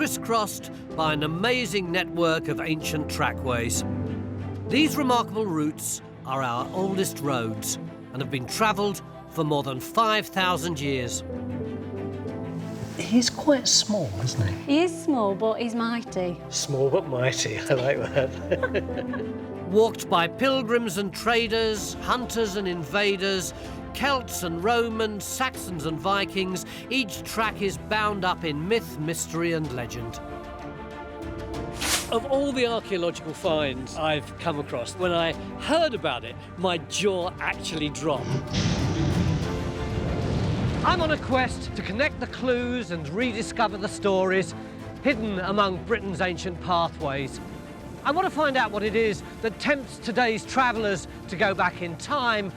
crisscrossed by an amazing network of ancient trackways. These remarkable routes are our oldest roads and have been travelled for more than 5,000 years. He's quite small, isn't he? He is small, but he's mighty. Small but mighty, I like that. Walked by pilgrims and traders, hunters and invaders, Celts and Romans, Saxons and Vikings, each track is bound up in myth, mystery and legend. Of all the archaeological finds I've come across, when I heard about it, my jaw actually dropped. I'm on a quest to connect the clues and rediscover the stories hidden among Britain's ancient pathways. I want to find out what it is that tempts today's travellers to go back in time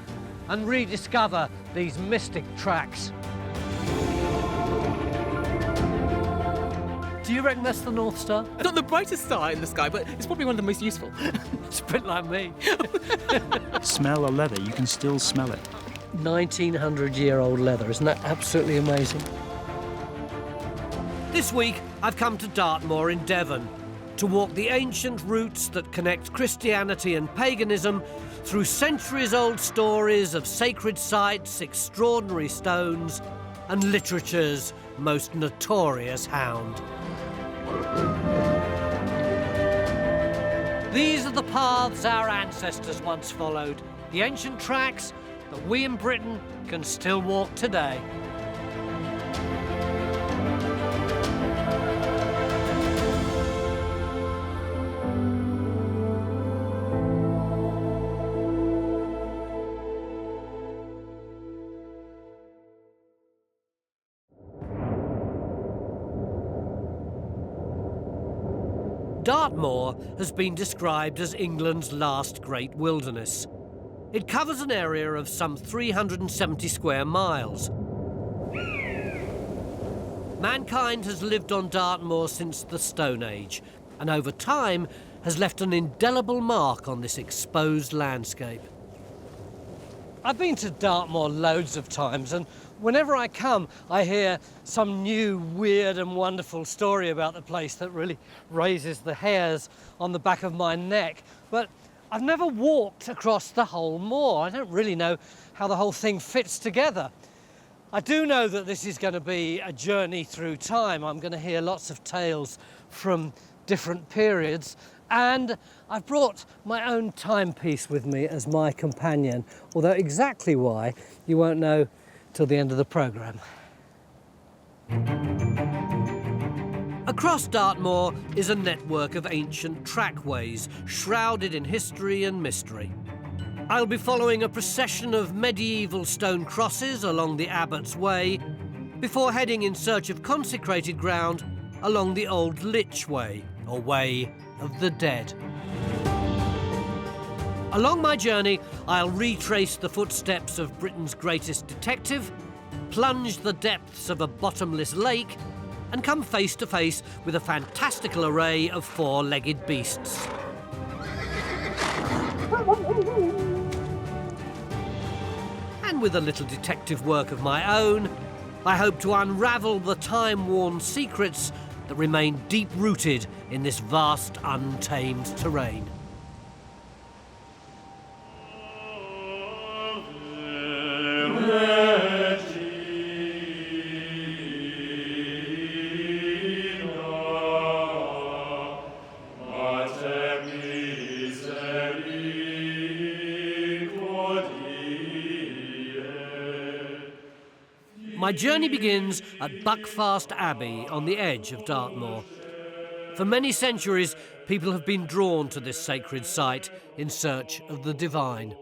and rediscover these mystic tracks. Do you reckon that's the North Star? Not the brightest star in the sky, but it's probably one of the most useful. It's a bit like me. Smell a leather, you can still smell it. 1900-year-old leather, isn't that absolutely amazing? This week, I've come to Dartmoor in Devon to walk the ancient routes that connect Christianity and paganism through centuries-old stories of sacred sites, extraordinary stones, and literature's most notorious hound. These are the paths our ancestors once followed, the ancient tracks that we in Britain can still walk today. Dartmoor has been described as England's last great wilderness. It covers an area of some 370 square miles. Mankind has lived on Dartmoor since the Stone Age, and over time has left an indelible mark on this exposed landscape. I've been to Dartmoor loads of times, and whenever I come, I hear some new, weird and wonderful story about the place that really raises the hairs on the back of my neck. But I've never walked across the whole moor. I don't really know how the whole thing fits together. I do know that this is going to be a journey through time. I'm going to hear lots of tales from different periods, and I've brought my own timepiece with me as my companion, although exactly why you won't know till the end of the programme. Across Dartmoor is a network of ancient trackways, shrouded in history and mystery. I'll be following a procession of medieval stone crosses along the Abbot's Way, before heading in search of consecrated ground along the old Lichway, or Way of the Dead. Along my journey, I'll retrace the footsteps of Britain's greatest detective, plunge the depths of a bottomless lake, and come face to face with a fantastical array of four-legged beasts. And with a little detective work of my own, I hope to unravel the time-worn secrets that remain deep-rooted in this vast, untamed terrain. My journey begins at Buckfast Abbey on the edge of Dartmoor. For many centuries, people have been drawn to this sacred site in search of the divine.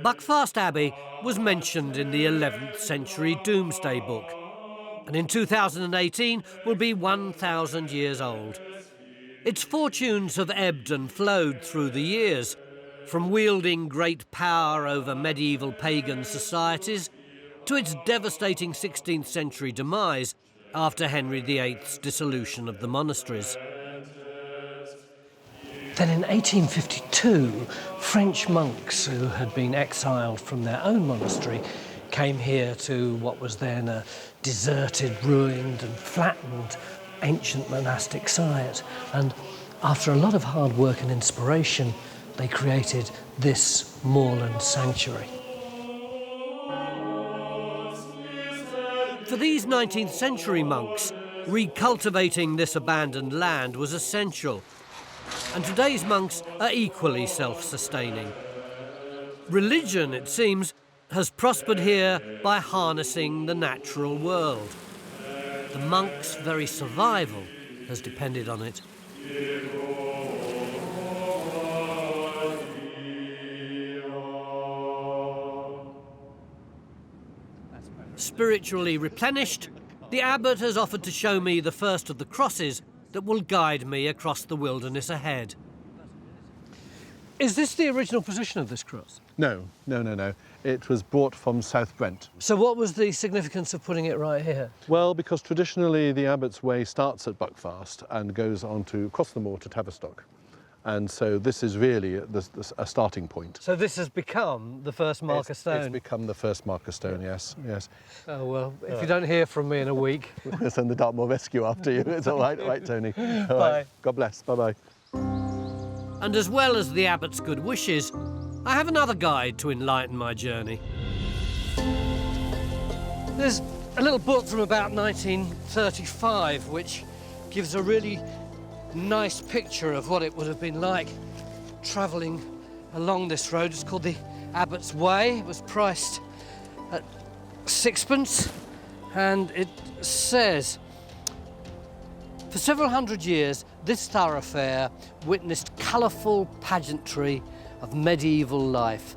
Buckfast Abbey was mentioned in the 11th century Domesday Book, and in 2018 will be 1,000 years old. Its fortunes have ebbed and flowed through the years, from wielding great power over medieval pagan societies to its devastating 16th century demise after Henry VIII's dissolution of the monasteries. Then in 1852, French monks who had been exiled from their own monastery came here to what was then a deserted, ruined and flattened ancient monastic site. And after a lot of hard work and inspiration, they created this moorland sanctuary. For these 19th century monks, recultivating this abandoned land was essential. And today's monks are equally self-sustaining. Religion, it seems, has prospered here by harnessing the natural world. The monks' very survival has depended on it. Spiritually replenished, the abbot has offered to show me the first of the crosses that will guide me across the wilderness ahead. Is this the original position of this cross? No. It was brought from South Brent. So what was the significance of putting it right here? Well, because traditionally the Abbot's Way starts at Buckfast and goes on to across the moor to Tavistock. And so this is really a starting point. So this has become the first marker stone? It's become the first marker stone, yes. Oh, well, if you don't hear from me in a week... We'll send the Dartmoor Rescue after you. It's all right, Tony? All Bye. Right. God bless, bye-bye. And as well as the abbot's good wishes, I have another guide to enlighten my journey. There's a little book from about 1935 which gives a really nice picture of what it would have been like travelling along this road. It's called the Abbot's Way. It was priced at sixpence, and it says, for several hundred years, this thoroughfare witnessed colourful pageantry of medieval life.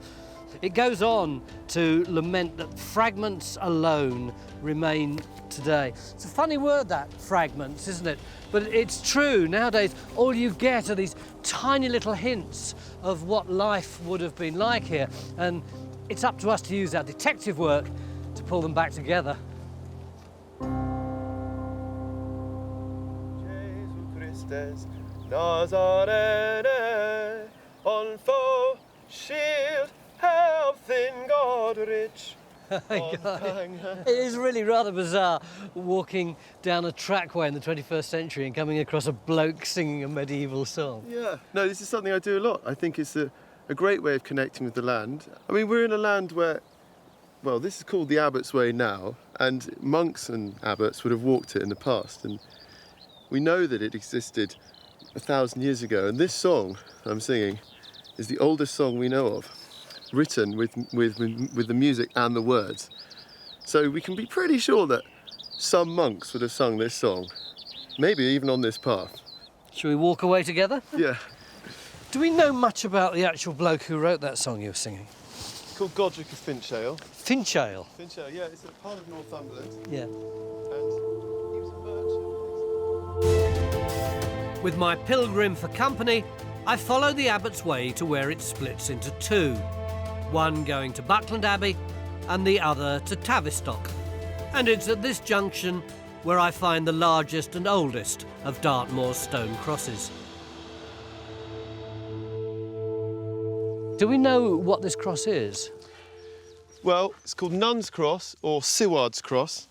It goes on to lament that fragments alone remain today. It's a funny word, that, fragments, isn't it? But it's true. Nowadays, all you get are these tiny little hints of what life would have been like here. And it's up to us to use our detective work to pull them back together. Christus Nazarene, on foe, shield, health in God rich. It is really rather bizarre walking down a trackway in the 21st century and coming across a bloke singing a medieval song. Yeah, no, this is something I do a lot. I think it's a great way of connecting with the land. I mean, we're in a land where, well, this is called the Abbot's Way now, and monks and abbots would have walked it in the past, and we know that it existed 1,000 years ago, and this song I'm singing is the oldest song we know of, written with the music and the words. So we can be pretty sure that some monks would have sung this song, maybe even on this path. Shall we walk away together? Yeah. Do we know much about the actual bloke who wrote that song you were singing? It's called Godric of Finchale. Finchale? Finchale, yeah, it's a part of Northumberland. Yeah. And he was a merchant. With my pilgrim for company, I follow the Abbot's Way to where it splits into two. One going to Buckland Abbey and the other to Tavistock. And it's at this junction where I find the largest and oldest of Dartmoor's stone crosses. Do we know what this cross is? Well, it's called Nun's Cross or Siward's Cross.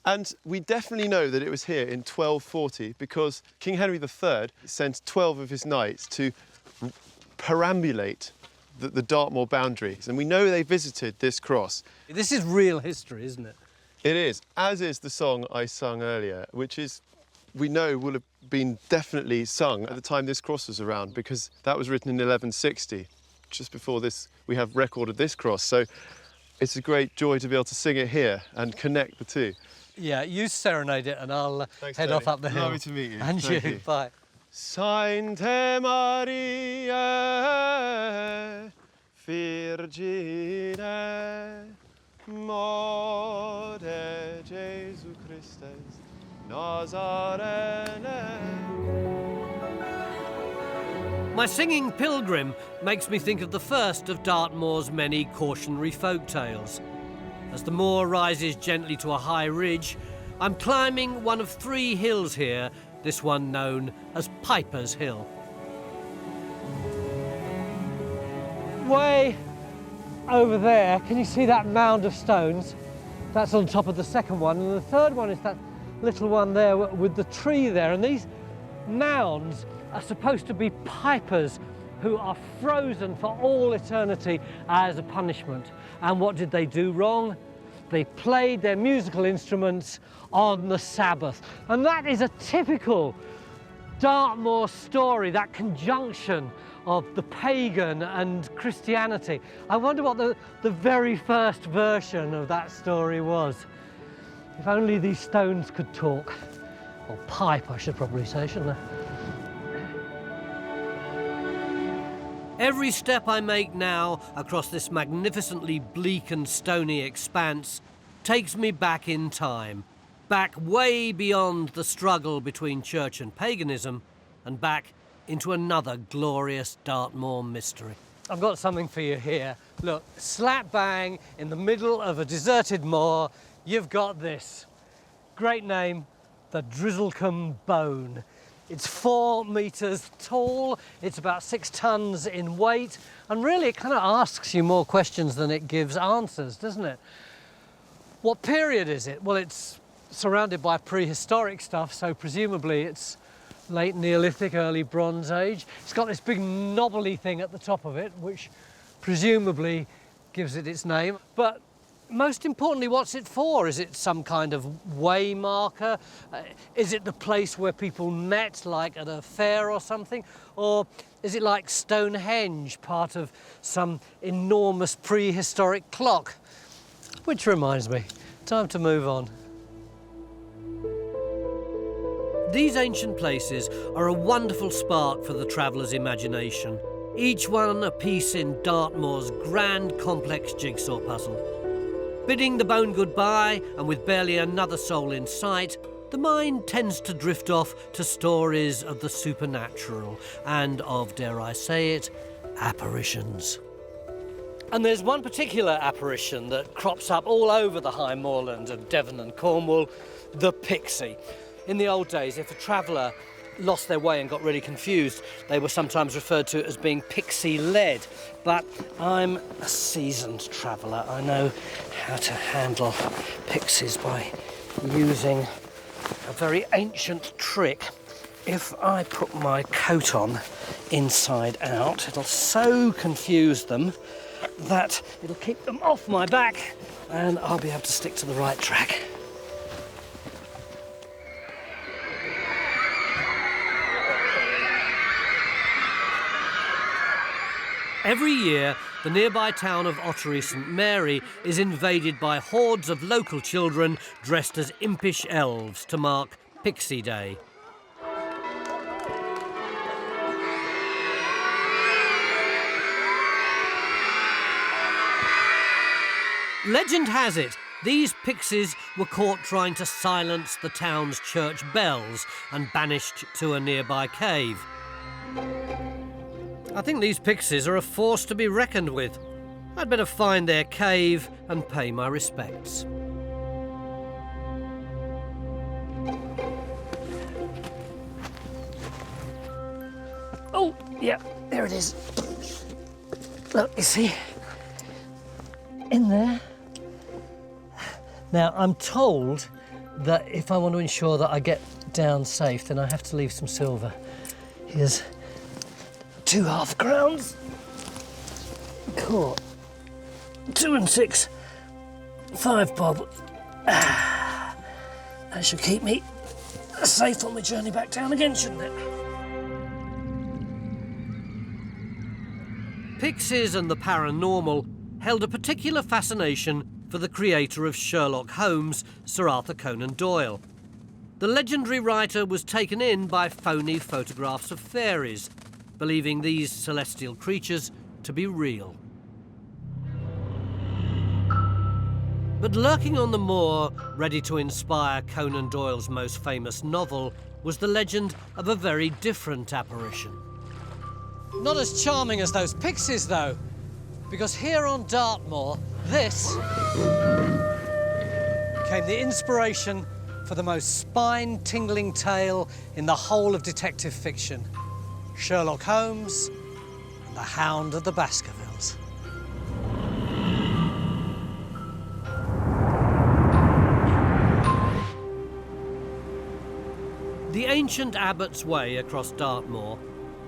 And we definitely know that it was here in 1240 because King Henry III sent 12 of his knights to perambulate the Dartmoor boundaries. And we know they visited this cross. This is real history, isn't it? It is, as is the song I sung earlier, which is, we know, will have been definitely sung at the time this cross was around because that was written in 1160. Just before this, we have record of this cross. So it's a great joy to be able to sing it here and connect the two. Yeah, you serenade it and I'll Thanks, head Tony. off up the hill. Lovely to meet you. And Thank you. Bye. Sainte Maria, Virgine, Mode Jesu Christus, Nazarene. My singing pilgrim makes me think of the first of Dartmoor's many cautionary folk tales. As the moor rises gently to a high ridge, I'm climbing one of three hills here, this one known as Piper's Hill. way over there, can you see that mound of stones? That's on top of the second one, and the third one is that little one there with the tree there. And these mounds are supposed to be pipers who are frozen for all eternity as a punishment. And what did they do wrong? They played their musical instruments on the Sabbath. And that is a typical Dartmoor story, that conjunction of the pagan and Christianity. I wonder what the very first version of that story was. If only these stones could talk. Or pipe, I should probably say, shouldn't I? Every step I make now across this magnificently bleak and stony expanse takes me back in time, back way beyond the struggle between church and paganism, and back into another glorious Dartmoor mystery. I've got something for you here. Look, slap bang in the middle of a deserted moor, you've got this. Great name, the Drizzlecombe Bone. It's 4 metres tall, it's about 6 tonnes in weight, and really it kind of asks you more questions than it gives answers, doesn't it? What period is it? Well, it's surrounded by prehistoric stuff, so presumably it's late Neolithic, early Bronze Age. It's got this big knobbly thing at the top of it, which presumably gives it its name. But most importantly, what's it for? Is it some kind of way marker? Is it the place where people met, like at a fair or something? Or is it like Stonehenge, part of some enormous prehistoric clock? Which reminds me, time to move on. These ancient places are a wonderful spark for the traveller's imagination, each one a piece in Dartmoor's grand complex jigsaw puzzle. Bidding the bone goodbye, and with barely another soul in sight, the mind tends to drift off to stories of the supernatural and of, dare I say it, apparitions. And there's one particular apparition that crops up all over the high moorland of Devon and Cornwall, the pixie. In the old days, if a traveller lost their way and got really confused, they were sometimes referred to as being pixie-led. But I'm a seasoned traveller. I know how to handle pixies by using a very ancient trick. If I put my coat on inside out, it'll so confuse them that it'll keep them off my back and I'll be able to stick to the right track. Every year, the nearby town of Ottery St Mary is invaded by hordes of local children dressed as impish elves to mark Pixie Day. Legend has it, these pixies were caught trying to silence the town's church bells and banished to a nearby cave. I think these pixies are a force to be reckoned with. I'd better find their cave and pay my respects. Oh, yeah, there it is. Look, you see, in there. Now, I'm told that if I want to ensure that I get down safe, then I have to leave some silver. Here's 2 half-crowns. Caught. 2 and 6. 5 bob. That should keep me safe on my journey back down again, shouldn't it? Pixies and the paranormal held a particular fascination for the creator of Sherlock Holmes, Sir Arthur Conan Doyle. The legendary writer was taken in by phony photographs of fairies, believing these celestial creatures to be real. But lurking on the moor, ready to inspire Conan Doyle's most famous novel, was the legend of a very different apparition. Not as charming as those pixies, though, because here on Dartmoor, this became the inspiration for the most spine-tingling tale in the whole of detective fiction. Sherlock Holmes and the Hound of the Baskervilles. ancient Abbot's Way across Dartmoor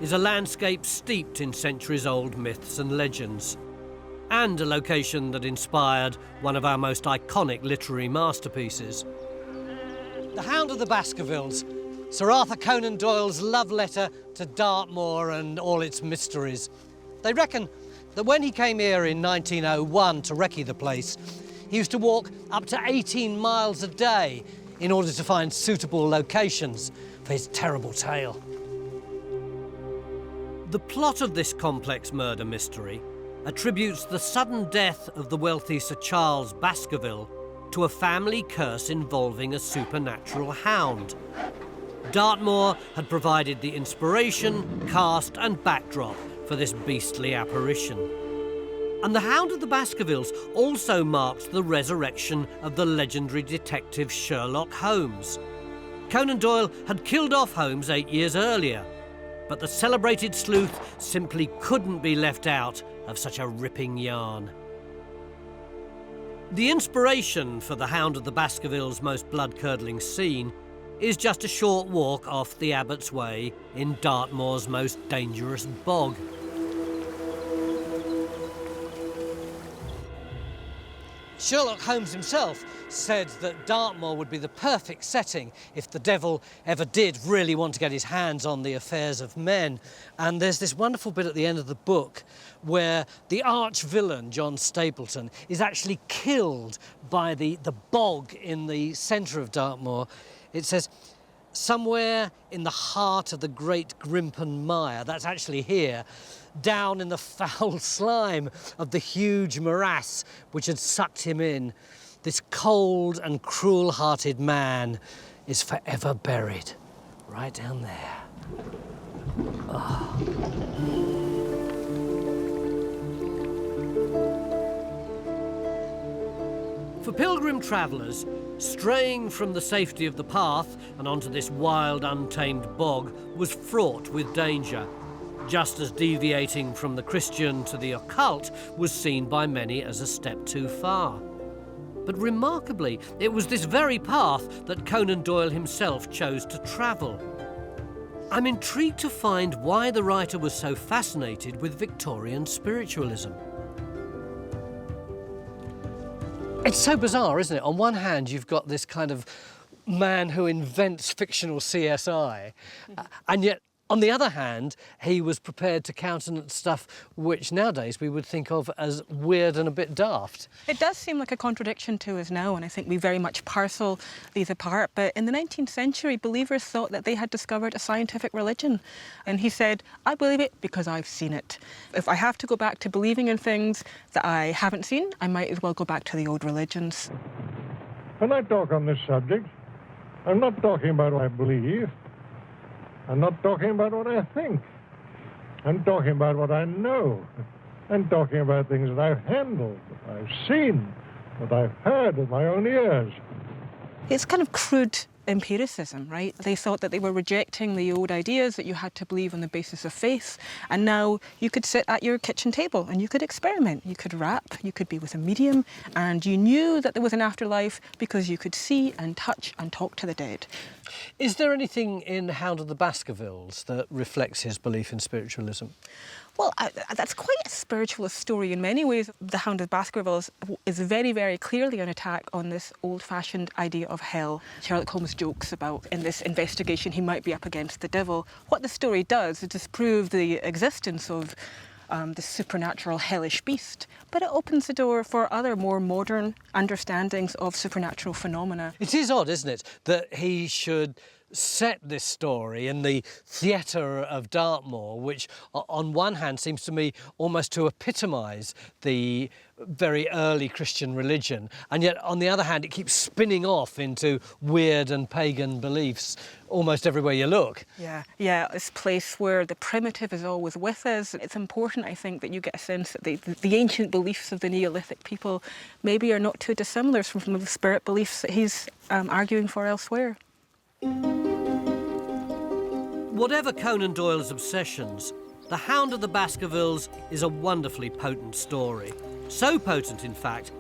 is a landscape steeped in centuries-old myths and legends, and a location that inspired one of our most iconic literary masterpieces. The Hound of the Baskervilles, Sir Arthur Conan Doyle's love letter to Dartmoor and all its mysteries. They reckon that when he came here in 1901 to recce the place, he used to walk up to 18 miles a day in order to find suitable locations for his terrible tale. The plot of this complex murder mystery attributes the sudden death of the wealthy Sir Charles Baskerville to a family curse involving a supernatural hound. Dartmoor had provided the inspiration, cast and backdrop for this beastly apparition. And the Hound of the Baskervilles also marked the resurrection of the legendary detective Sherlock Holmes. Conan Doyle had killed off Holmes 8 years earlier, but the celebrated sleuth simply couldn't be left out of such a ripping yarn. The inspiration for the Hound of the Baskervilles' most blood-curdling scene is just a short walk off the Abbot's Way in Dartmoor's most dangerous bog. Sherlock Holmes himself said that Dartmoor would be the perfect setting if the devil ever did really want to get his hands on the affairs of men. And there's this wonderful bit at the end of the book where the arch-villain, John Stapleton, is actually killed by the bog in the centre of Dartmoor. It says, somewhere in the heart of the great Grimpen Mire, that's actually here, down in the foul slime of the huge morass which had sucked him in, this cold and cruel-hearted man is forever buried, right down there. Oh. For pilgrim travellers, straying from the safety of the path and onto this wild, untamed bog was fraught with danger, just as deviating from the Christian to the occult was seen by many as a step too far. But remarkably, it was this very path that Conan Doyle himself chose to travel. I'm intrigued to find why the writer was so fascinated with Victorian spiritualism. It's so bizarre, isn't it? On one hand, you've got this kind of man who invents fictional CSI, and yet, on the other hand, he was prepared to countenance stuff which nowadays we would think of as weird and a bit daft. It does seem like a contradiction to us now, and I think we very much parcel these apart. But in the 19th century, believers thought that they had discovered a scientific religion. And he said, I believe it because I've seen it. If I have to go back to believing in things that I haven't seen, I might as well go back to the old religions. When I talk on this subject, I'm not talking about what I believe. I'm not talking about what I think. I'm talking about what I know. I'm talking about things that I've handled, that I've seen, that I've heard with my own ears. It's kind of crude empiricism, right? They thought that they were rejecting the old ideas that you had to believe on the basis of faith, and now you could sit at your kitchen table and you could experiment. You could rap, you could be with a medium, and you knew that there was an afterlife because you could see and touch and talk to the dead. Is there anything in Hound of the Baskervilles that reflects his belief in spiritualism? Well, that's quite a spiritualist story in many ways. The Hound of Baskervilles is very, very clearly an attack on this old-fashioned idea of hell. Sherlock Holmes jokes about in this investigation he might be up against the devil. What the story does is disprove the existence of the supernatural hellish beast, but it opens the door for other more modern understandings of supernatural phenomena. It is odd, isn't it, that he should set this story in the theatre of Dartmoor, which on one hand seems to me almost to epitomise the very early Christian religion, and yet on the other hand it keeps spinning off into weird and pagan beliefs almost everywhere you look. Yeah, this place where the primitive is always with us. It's important, I think, that you get a sense that the ancient beliefs of the Neolithic people maybe are not too dissimilar from some of the spirit beliefs that he's arguing for elsewhere. Whatever Conan Doyle's obsessions, The Hound of the Baskervilles is a wonderfully potent story. So potent, in fact,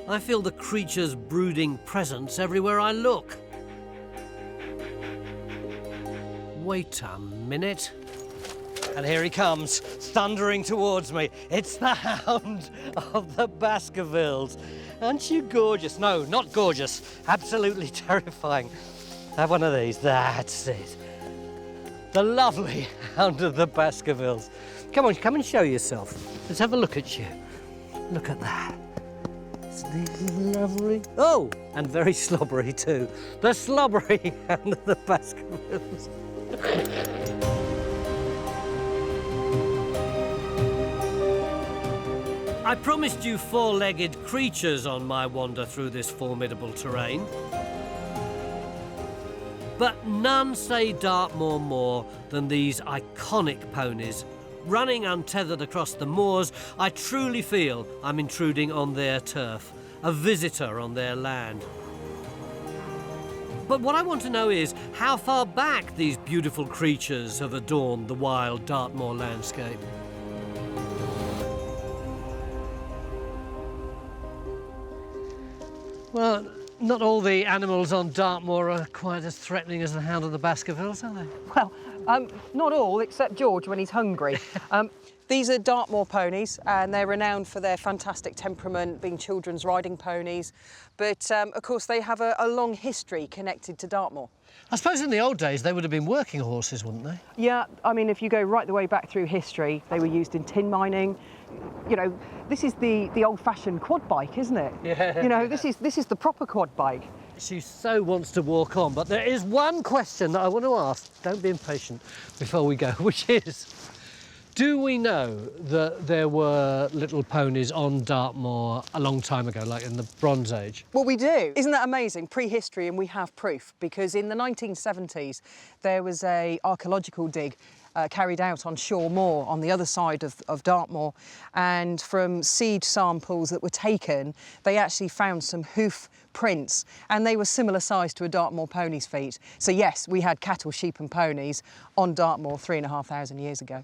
I feel the creature's brooding presence everywhere I look. Wait a minute. And here he comes, thundering towards me. It's the Hound of the Baskervilles. Aren't you gorgeous? No, not gorgeous. Absolutely terrifying. Have one of these. That's it. The lovely Hound of the Baskervilles. Come on, come and show yourself. Let's have a look at you. Look at that. Isn't he lovely? Oh, and very slobbery too. The slobbery Hound of the Baskervilles. I promised you four-legged creatures on my wander through this formidable terrain. But none say Dartmoor more than these iconic ponies. Running untethered across the moors, I truly feel I'm intruding on their turf, a visitor on their land. But what I want to know is how far back these beautiful creatures have adorned the wild Dartmoor landscape. Well, not all the animals on Dartmoor are quite as threatening as the Hound of the Baskervilles, are they? Well, not all, except George when he's hungry. These are Dartmoor ponies, and they're renowned for their fantastic temperament, being children's riding ponies. But, of course, they have a long history connected to Dartmoor. I suppose in the old days they would have been working horses, wouldn't they? Yeah, I mean, if you go right the way back through history, they were used in tin mining. You know, this is the old-fashioned quad bike, isn't it? Yeah. You know, this is the proper quad bike. She so wants to walk on, but there is one question that I want to ask. Don't be impatient before we go, which is, do we know that there were little ponies on Dartmoor a long time ago, like in the Bronze Age? Well, we do. Isn't that amazing? Prehistory, and we have proof, because in the 1970s, there was a archaeological dig carried out on Shaugh Moor on the other side of Dartmoor, and from seed samples that were taken, they actually found some hoof prints, and they were similar size to a Dartmoor pony's feet. So yes, we had cattle, sheep and ponies on Dartmoor 3,500 years ago.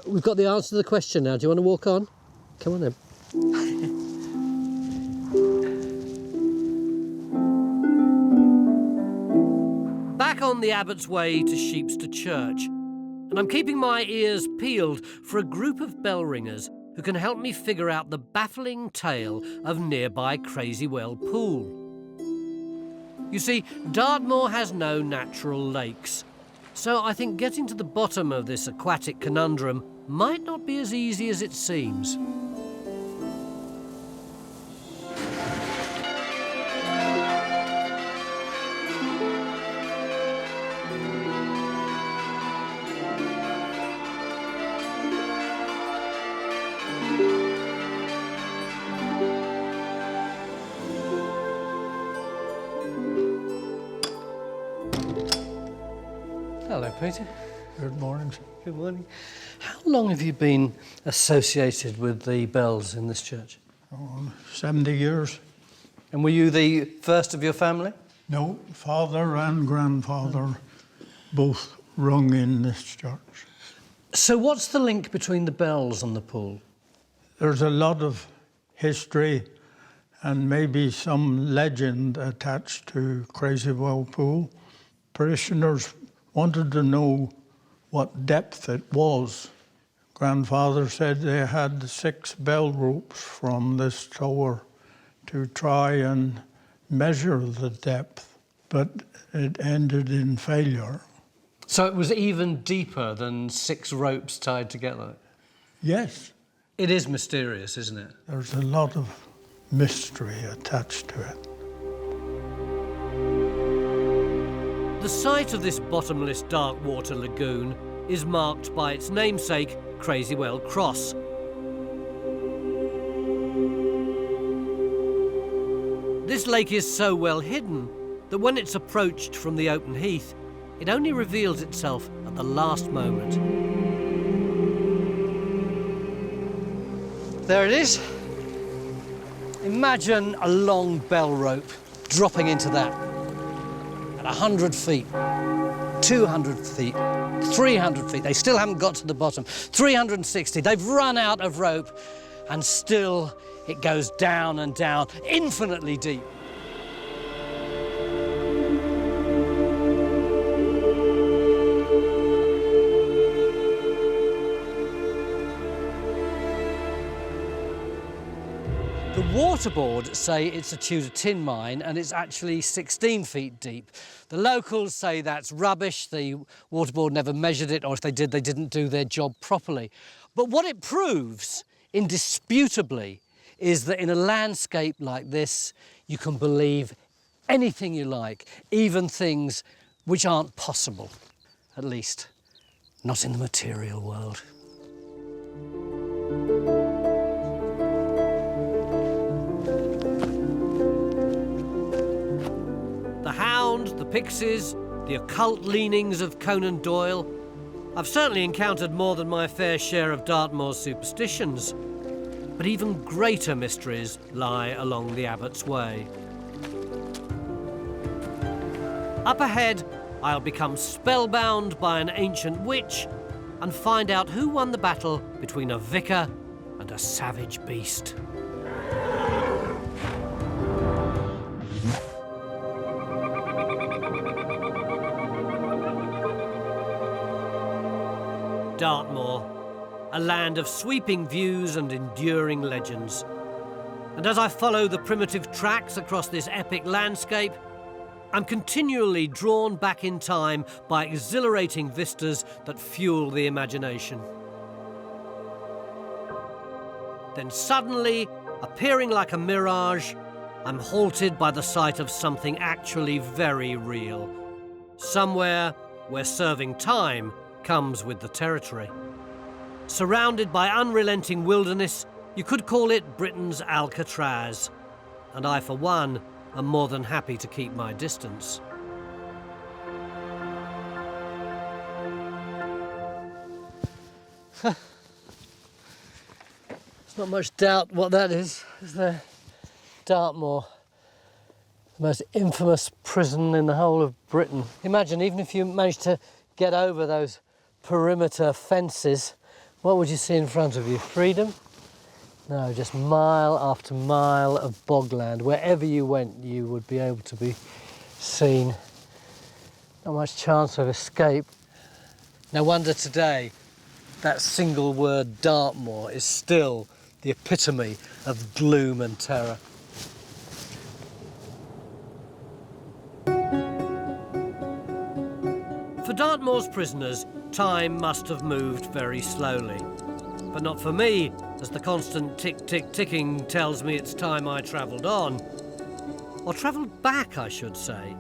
We've got the answer to the question now. Do you want to walk on? Come on then. Back on the Abbot's way to Sheepster Church, and I'm keeping my ears peeled for a group of bell ringers who can help me figure out the baffling tale of nearby Crazy-Well Pool. You see, Dartmoor has no natural lakes, so I think getting to the bottom of this aquatic conundrum might not be as easy as it seems. Hello, Peter. Good morning. Good morning. How long have you been associated with the bells in this church? 70 years. And were you the first of your family? No, father and grandfather both rung in this church. So what's the link between the bells and the pool? There's a lot of history and maybe some legend attached to Crazy-Well Pool. Parishioners wanted to know what depth it was. Grandfather said they had 6 bell ropes from this tower to try and measure the depth, but it ended in failure. So it was even deeper than 6 ropes tied together? Yes. It is mysterious, isn't it? There's a lot of mystery attached to it. The site of this bottomless dark water lagoon is marked by its namesake, Crazy-Well Cross. This lake is so well hidden that when it's approached from the open heath, it only reveals itself at the last moment. There it is. Imagine a long bell rope dropping into that at 100 feet, 200 feet, 300 feet. They still haven't got to the bottom. 360. They've run out of rope, and still it goes down and down, infinitely deep. waterboard say it's a Tudor tin mine and it's actually 16 feet deep. The locals say that's rubbish, the waterboard never measured it, or if they did, they didn't do their job properly. But what it proves, indisputably, is that in a landscape like this, you can believe anything you like, even things which aren't possible, at least not in the material world. The Hound, the Pixies, the occult leanings of Conan Doyle. I've certainly encountered more than my fair share of Dartmoor's superstitions, but even greater mysteries lie along the Abbot's Way. Up ahead, I'll become spellbound by an ancient witch and find out who won the battle between a vicar and a savage beast. Dartmoor, a land of sweeping views and enduring legends. And as I follow the primitive tracks across this epic landscape, I'm continually drawn back in time by exhilarating vistas that fuel the imagination. Then suddenly, appearing like a mirage, I'm halted by the sight of something actually very real. Somewhere where serving time comes with the territory. Surrounded by unrelenting wilderness, you could call it Britain's Alcatraz. And I, for one, am more than happy to keep my distance. There's not much doubt what that is there? Dartmoor, the most infamous prison in the whole of Britain. Imagine, even if you managed to get over those perimeter fences, what would you see in front of you? Freedom? No, just mile after mile of bogland. Wherever you went, you would be able to be seen. Not much chance of escape. No wonder today that single word Dartmoor is still the epitome of gloom and terror. For Dartmoor's prisoners, time must have moved very slowly. But not for me, as the constant tick-tick-ticking tells me it's time I travelled on. Or travelled back, I should say.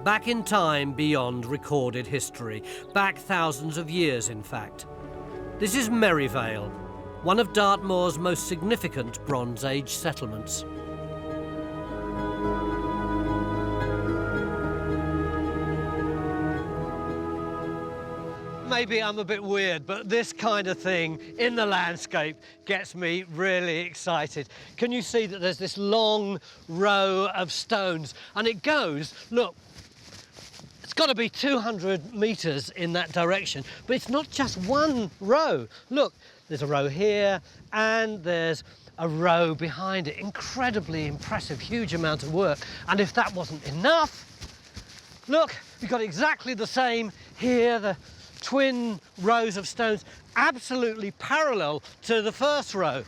Back in time beyond recorded history. Back thousands of years, in fact. This is Merivale, one of Dartmoor's most significant Bronze Age settlements. Maybe I'm a bit weird, but this kind of thing in the landscape gets me really excited. Can you see that there's this long row of stones? And it goes, look, it's got to be 200 metres in that direction, but it's not just one row. Look, there's a row here, and there's a row behind it. Incredibly impressive, huge amount of work. And if that wasn't enough, look, you've got exactly the same here, the twin rows of stones, absolutely parallel to the first row.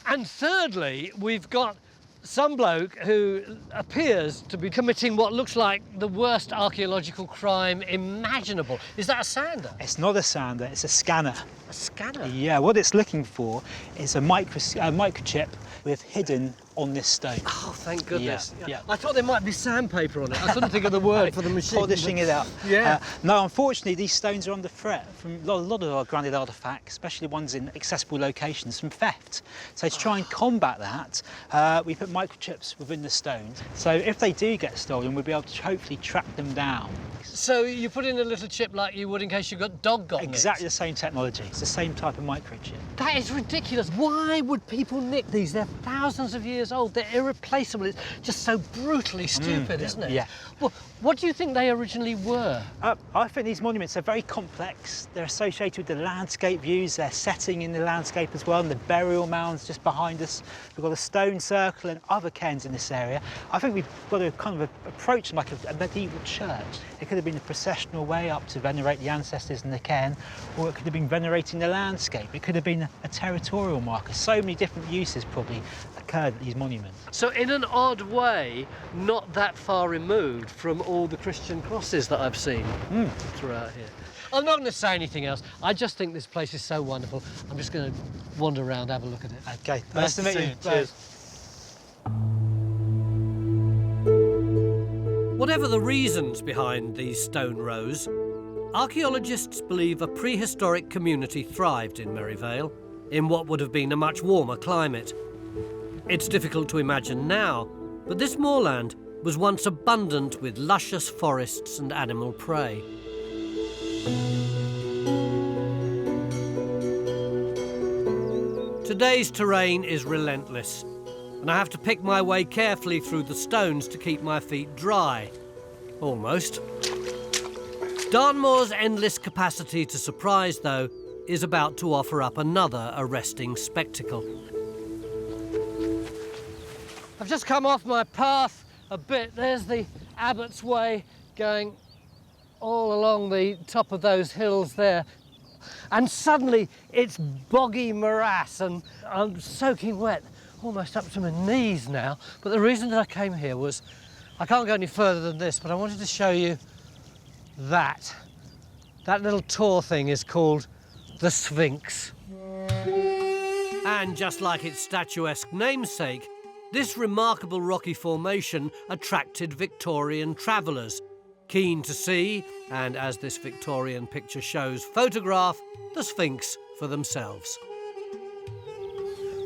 And thirdly, we've got some bloke who appears to be committing what looks like the worst archaeological crime imaginable. Is that a sander? It's not a sander, it's a scanner. A scanner? Yeah, what it's looking for is a microchip with hidden on this stone. Oh, thank goodness. Yeah. I thought there might be sandpaper on it. I couldn't think of the word for the machine. Polishing it out. Yeah. No, unfortunately, these stones are under threat from a lot of our granite artefacts, especially ones in accessible locations, from theft. So to try and combat that, we put microchips within the stones. So if they do get stolen, we'll be able to hopefully track them down. So you put in a little chip like you would in case you've got dog got Exactly the same technology. It's the same type of microchip. That is ridiculous. Why would people nick these? They're thousands of years years old. They're irreplaceable. It's just so brutally stupid, isn't it? Yeah. Well, what do you think they originally were? I think these monuments are very complex. They're associated with the landscape views, their setting in the landscape as well, and the burial mounds just behind us. We've got a stone circle and other cairns in this area. I think we've got to kind of approach them like a medieval church. It could have been a processional way up to venerate the ancestors in the cairn, or it could have been venerating the landscape. It could have been a territorial marker. So many different uses probably occurred at these monuments. So in an odd way, not that far removed from all the Christian crosses that I've seen throughout here. I'm not going to say anything else. I just think this place is so wonderful. I'm just going to wander around, have a look at it. Okay, nice to meet you. Cheers. Whatever the reasons behind these stone rows, archaeologists believe a prehistoric community thrived in Merivale in what would have been a much warmer climate. It's difficult to imagine now, but this moorland was once abundant with luscious forests and animal prey. Today's terrain is relentless, and I have to pick my way carefully through the stones to keep my feet dry. Almost. Dartmoor's endless capacity to surprise, though, is about to offer up another arresting spectacle. I've just come off my path a bit. There's the Abbot's Way going all along the top of those hills there. And suddenly it's boggy morass and I'm soaking wet, almost up to my knees now. But the reason that I came here was, I can't go any further than this, but I wanted to show you that. That little tour thing is called the Sphinx. And just like its statuesque namesake, this remarkable rocky formation attracted Victorian travellers, keen to see, and as this Victorian picture shows, photograph the Sphinx for themselves.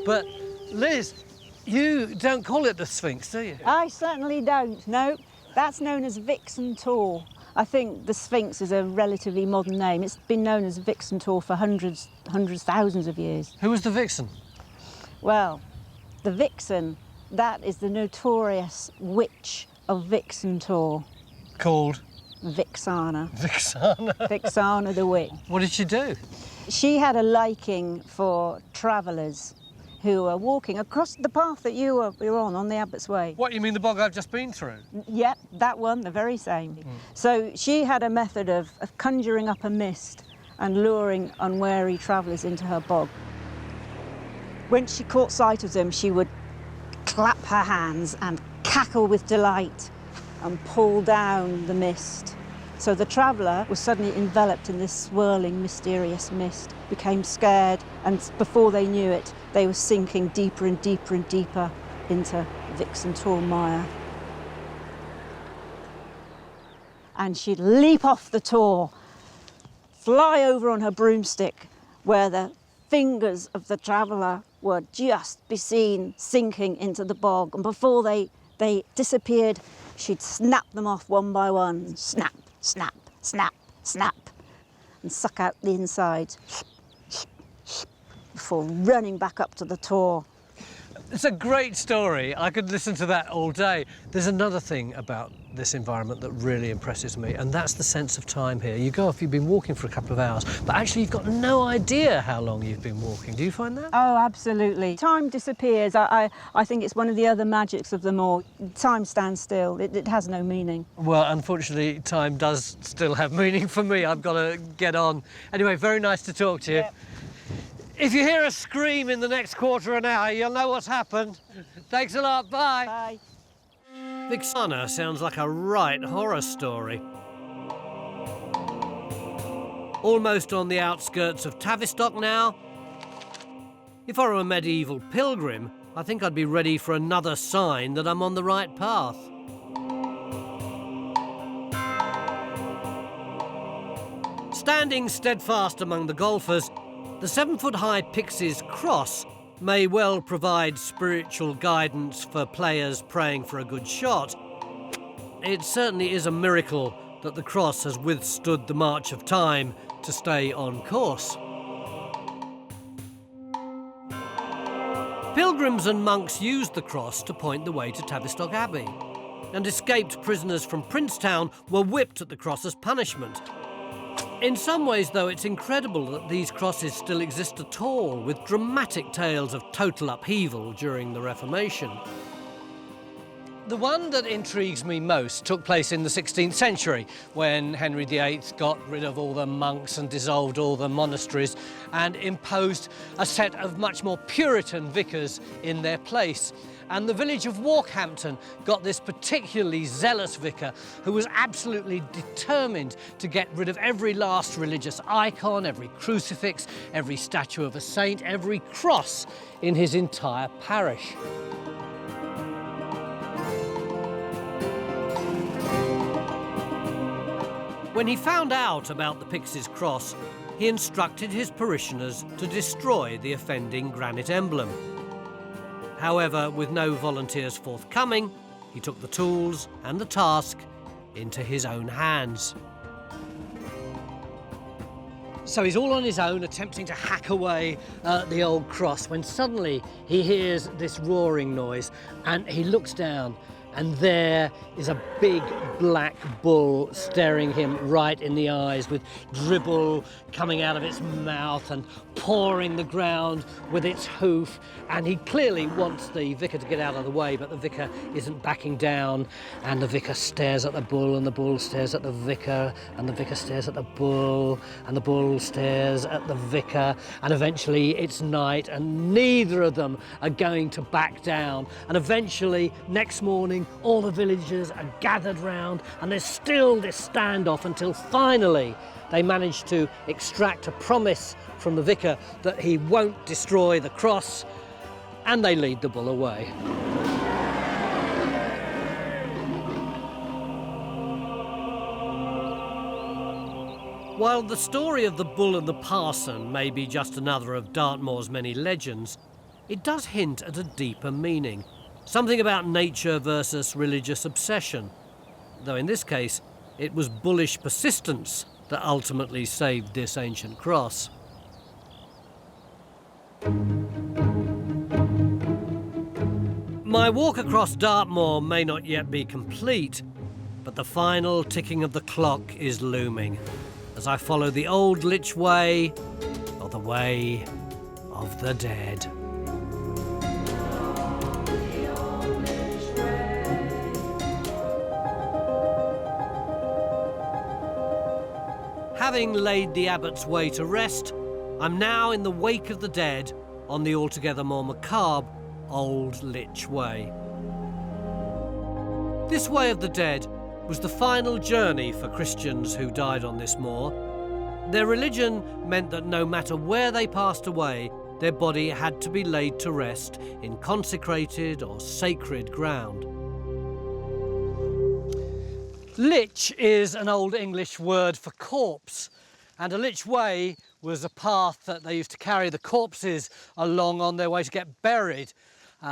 But Liz, you don't call it the Sphinx, do you? I certainly don't, no. That's known as Vixen Tor. I think the Sphinx is a relatively modern name. It's been known as Vixen Tor for hundreds, thousands of years. Who was the Vixen? Well, the Vixen, that is the notorious witch of Vixen Tor. Called? Vixana. Vixana? Vixana the witch. What did she do? She had a liking for travellers who were walking across the path that you were on the Abbot's Way. What, you mean the bog I've just been through? Yep, that one, the very same. So she had a method of conjuring up a mist and luring unwary travellers into her bog. When she caught sight of them, she would clap her hands and cackle with delight and pull down the mist. So the traveller was suddenly enveloped in this swirling, mysterious mist, became scared, and before they knew it, they were sinking deeper and deeper and deeper into Vixen Tor Mire. And she'd leap off the tor, fly over on her broomstick, where the fingers of the traveller would just be seen sinking into the bog. And before they disappeared, she'd snap them off one by one. Snap, snap, snap, snap, and suck out the insides before running back up to the tor. It's a great story. I could listen to that all day. There's another thing about this environment that really impresses me, and that's the sense of time here. You go off, you've been walking for a couple of hours, but actually you've got no idea how long you've been walking. Do you find that? Oh, absolutely. Time disappears. I think it's one of the other magics of the moor. Time stands still. It has no meaning. Well, unfortunately, time does still have meaning for me. I've got to get on. Anyway, very nice to talk to you. Yep. If you hear a scream in the next quarter of an hour, you'll know what's happened. Thanks a lot. Bye. Bye. Vixana sounds like a right horror story. Almost on the outskirts of Tavistock now. If I were a medieval pilgrim, I think I'd be ready for another sign that I'm on the right path. Standing steadfast among the golfers, the 7-foot-high Pixie's cross may well provide spiritual guidance for players praying for a good shot. It certainly is a miracle that the cross has withstood the march of time to stay on course. Pilgrims and monks used the cross to point the way to Tavistock Abbey, and escaped prisoners from Princetown were whipped at the cross as punishment. In some ways, though, it's incredible that these crosses still exist at all, with dramatic tales of total upheaval during the Reformation. The one that intrigues me most took place in the 16th century, when Henry VIII got rid of all the monks and dissolved all the monasteries and imposed a set of much more Puritan vicars in their place. And the village of Walkhampton got this particularly zealous vicar who was absolutely determined to get rid of every last religious icon, every crucifix, every statue of a saint, every cross in his entire parish. When he found out about the Pixies' cross, he instructed his parishioners to destroy the offending granite emblem. However, with no volunteers forthcoming, he took the tools and the task into his own hands. So he's all on his own, attempting to hack away the old cross, when suddenly he hears this roaring noise and he looks down, and there is a big black bull staring him right in the eyes, with dribble coming out of its mouth and pawing the ground with its hoof. And he clearly wants the vicar to get out of the way, but the vicar isn't backing down. And the vicar stares at the bull, and the bull stares at the vicar, and the vicar stares at the bull, and the bull stares at the vicar. And eventually it's night, and neither of them are going to back down. And eventually, next morning, all the villagers are gathered round, and there's still this standoff until finally they manage to extract a promise from the vicar that he won't destroy the cross, and they lead the bull away. While the story of the bull and the parson may be just another of Dartmoor's many legends, it does hint at a deeper meaning. Something about nature versus religious obsession, though in this case it was bullish persistence that ultimately saved this ancient cross. My walk across Dartmoor may not yet be complete, but the final ticking of the clock is looming as I follow the old Lichway, or the way of the dead. Having laid the Abbot's way to rest, I'm now in the wake of the dead on the altogether more macabre Old Lichway. This way of the dead was the final journey for Christians who died on this moor. Their religion meant that no matter where they passed away, their body had to be laid to rest in consecrated or sacred ground. Lich is an Old English word for corpse, and a Lichway was a path that they used to carry the corpses along on their way to get buried.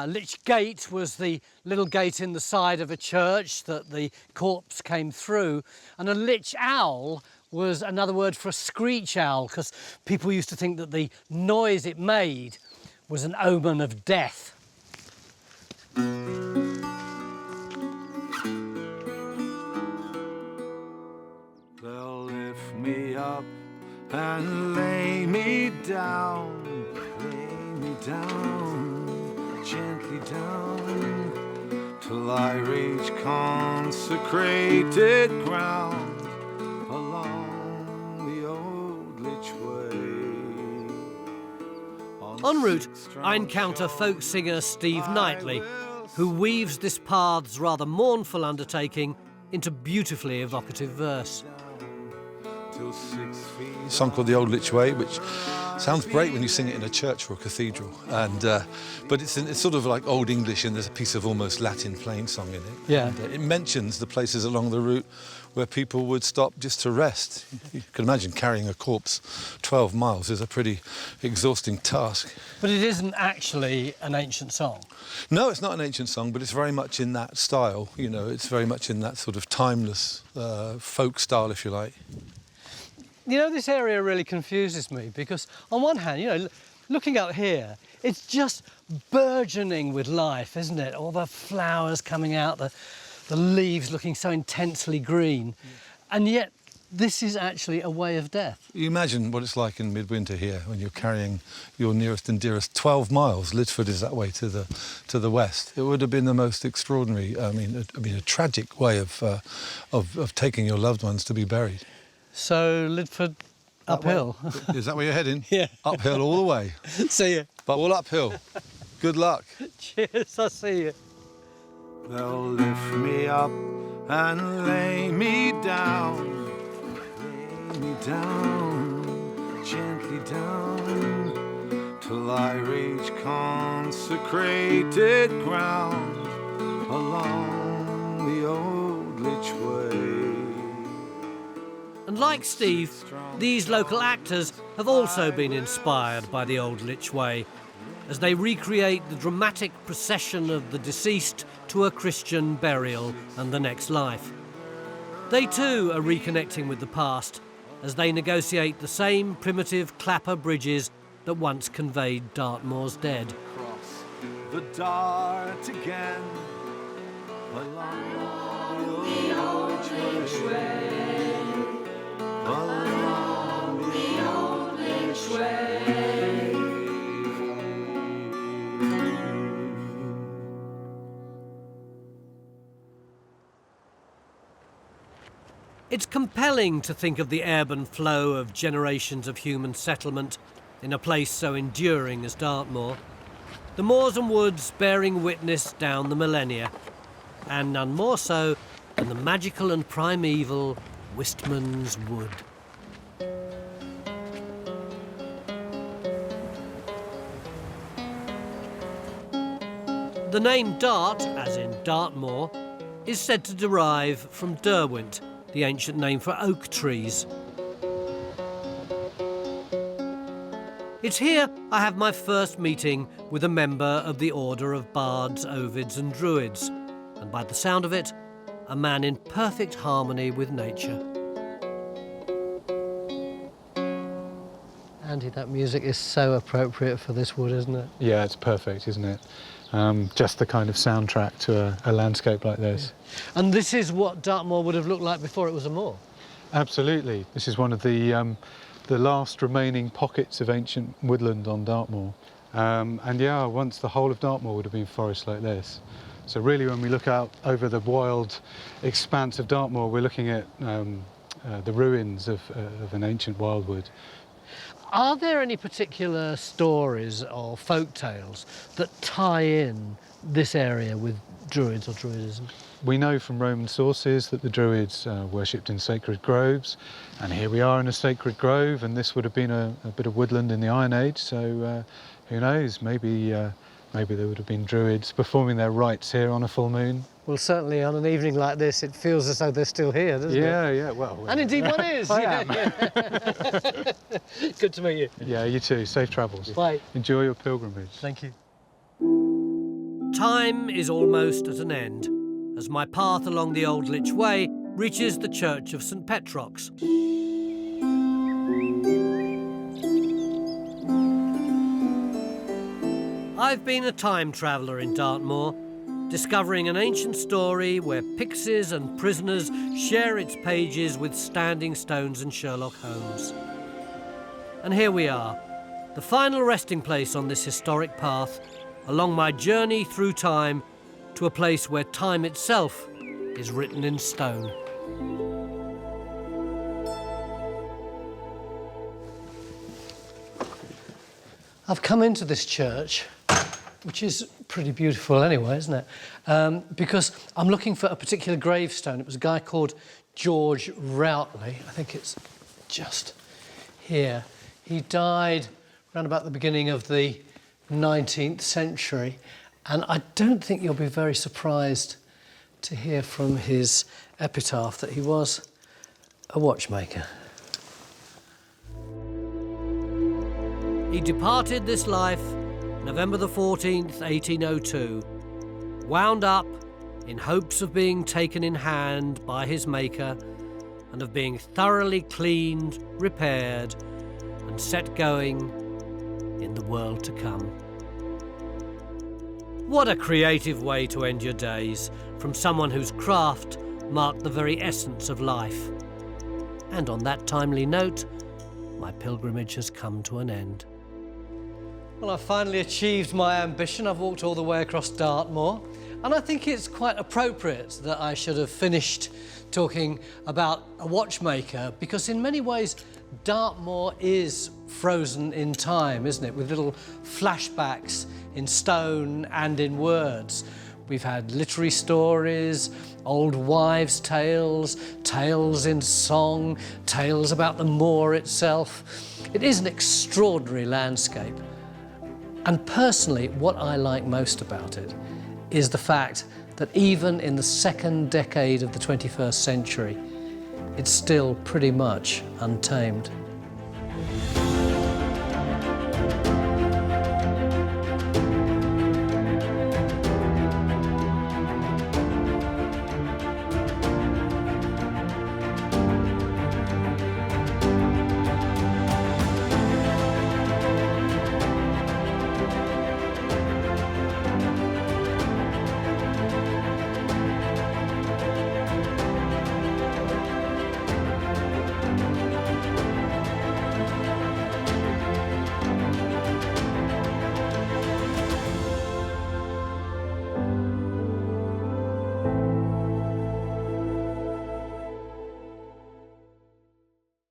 Lich Gate was the little gate in the side of a church that the corpse came through, and a Lich Owl was another word for a screech owl, because people used to think that the noise it made was an omen of death. They'll lift me up and lay me down, gently down, till I reach consecrated ground along the old Lichway. En route, I encounter folk singer Steve Knightley, who weaves this path's rather mournful undertaking into beautifully evocative verse. A song called The Old Lichway, which sounds great when you sing it in a church or a cathedral, but it's sort of like Old English, and there's a piece of almost Latin plain song in it. Yeah. And, it mentions the places along the route where people would stop just to rest. You can imagine carrying a corpse 12 miles is a pretty exhausting task. But it isn't actually an ancient song. No, it's not an ancient song, but it's very much in that style, you know, it's very much in that sort of timeless folk style, if you like. You know, this area really confuses me because, on one hand, you know, looking up here, It's just burgeoning with life, isn't it? All the flowers coming out, the leaves looking so intensely green. And yet, this is actually a way of death. You imagine what it's like in midwinter here when you're carrying your nearest and dearest 12 miles. Lichford is that way to the west. It would have been the most extraordinary, I mean, a tragic way of taking your loved ones to be buried. So, Lidford, uphill. Is that where you're heading? Yeah. Uphill all the way. See you. But all uphill. Good luck. Cheers, I'll see you. They'll lift me up and lay me down. Me down, gently down, till I reach consecrated ground along the old Lichway. And like Steve, these local actors have also been inspired by the old Lichway as they recreate the dramatic procession of the deceased to a Christian burial and the next life. They too are reconnecting with the past as they negotiate the same primitive clapper bridges that once conveyed Dartmoor's dead. Cross the Dart again, along the old Lichway, along the old Lichway. It's compelling to think of the ebb and flow of generations of human settlement in a place so enduring as Dartmoor. The moors and woods bearing witness down the millennia, and none more so than the magical and primeval Wistman's Wood. The name Dart, as in Dartmoor, is said to derive from Derwent, the ancient name for oak trees. It's here I have my first meeting with a member of the Order of Bards, Ovids and Druids, and by the sound of it, a man in perfect harmony with nature. Andy, that music is so appropriate for this wood, isn't it? Yeah, it's perfect, isn't it? Just the kind of soundtrack to a landscape like this. Yeah. And this is what Dartmoor would have looked like before it was a moor? Absolutely. This is one of the last remaining pockets of ancient woodland on Dartmoor. And yeah, once the whole of Dartmoor would have been forest like this. So really, when we look out over the wild expanse of Dartmoor, we're looking at the ruins of an ancient wildwood. Are there any particular stories or folk tales that tie in this area with Druids or Druidism? We know from Roman sources that the Druids worshipped in sacred groves, and here we are in a sacred grove, and this would have been a bit of woodland in the Iron Age, so who knows, maybe there would have been Druids performing their rites here on a full moon. Well, certainly on an evening like this, it feels as though they're still here, doesn't it? Yeah, well... And indeed one is! I am. Good to meet you. Yeah, you too. Safe travels. Bye. Enjoy your pilgrimage. Thank you. Time is almost at an end, as my path along the old Lichway reaches the church of St Petrox. I've been a time traveller in Dartmoor, discovering an ancient story where pixies and prisoners share its pages with Standing Stones and Sherlock Holmes. And here we are, the final resting place on this historic path, along my journey through time to a place where time itself is written in stone. I've come into this church, which is pretty beautiful anyway, isn't it? Because I'm looking for a particular gravestone. It was a guy called George Routley. I think it's just here. He died around about the beginning of the 19th century, and I don't think you'll be very surprised to hear from his epitaph that he was a watchmaker. He departed this life November the 14th, 1802, wound up in hopes of being taken in hand by his maker and of being thoroughly cleaned, repaired and set going in the world to come. What a creative way to end your days, from someone whose craft marked the very essence of life. And on that timely note, my pilgrimage has come to an end. Well, I've finally achieved my ambition. I've walked all the way across Dartmoor, and I think it's quite appropriate that I should have finished talking about a watchmaker, because in many ways Dartmoor is frozen in time, isn't it? With little flashbacks in stone and in words. We've had literary stories, old wives' tales, tales in song, tales about the moor itself. It is an extraordinary landscape. And personally, what I like most about it is the fact that even in the second decade of the 21st century, it's still pretty much untamed.